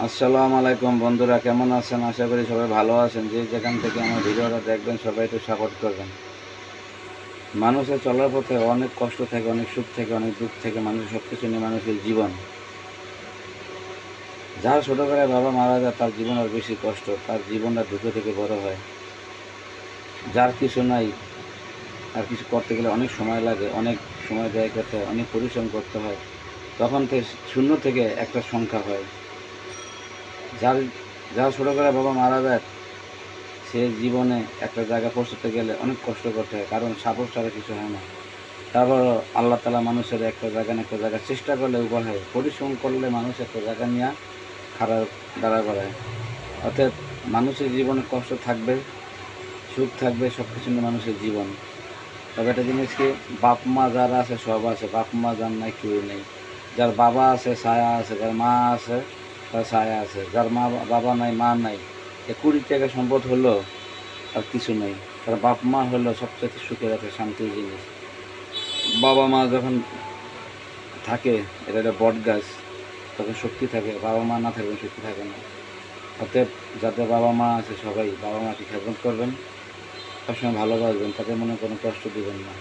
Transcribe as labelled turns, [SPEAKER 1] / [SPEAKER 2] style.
[SPEAKER 1] আসসালামু আলাইকুম বন্ধুরা, কেমন আছেন? আশা করি সবাই ভালো আছেন। যে যেখান থেকে আমার ভিডিওটা দেখবেন সবাই একটু সাপোর্ট করবেন। মানুষের চলার পথে অনেক কষ্ট থাকে, অনেক সুখ থাকে, অনেক দুঃখ থাকে। মানুষের সব কিছু নিয়ে মানুষের জীবন। যার ছোটোবেলায় বাবা মারা যায় তার জীবন আর বেশি কষ্ট, তার জীবনটা দুঃখ থেকে বড় হয়। যার কিছু নাই, আর কিছু করতে গেলে অনেক সময় লাগে, অনেক সময় ব্যয় করতে হয়, অনেক পরিশ্রম করতে হয়। তখন থেকে শূন্য থেকে একটা সংখ্যা হয়। যার যার ছোটোবেলায় বাবা মারা যায় সে জীবনে একটা জায়গা পৌঁছতে গেলে অনেক কষ্ট করতে হয়, কারণ সাপোর্ট ছাড়া কিছু হয় না। তারপর আল্লাহ তালা মানুষের একটা জায়গা না একটা জায়গা চেষ্টা করলে উপায় হয়, পরিশ্রম করলে মানুষ একটা জায়গা নিয়ে খারাপ দাঁড়া করায়। অর্থাৎ মানুষের জীবনে কষ্ট থাকবে, সুখ থাকবে, সব কিছু নিয়ে মানুষের জীবন। তবে একটা জিনিস কি, বাপ মা যারা আছে সব আছে, বাপ মা যার নাই কেউ নেই। যার বাবা আছে ছায়া আছে, যার মা আছে তার ছায়া আছে। যার বাবা নাই মা নাই, 20 টাকা সম্পদ হলো আর কিছু নেই। তার বাপ মা হলো সবচেয়ে সুখের আছে, শান্তির জিনিস। বাবা মা যখন থাকে, এটা একটা বট গাছ, তখন শক্তি থাকে। বাবা মা না থাকলে শক্তি থাকে না। অতএব যাদের বাবা মা আছে সবাই বাবা মাকে খেদমত করবেন, সবসময় ভালোবাসবেন, তাদের মনে কোনো কষ্ট দিবেন না।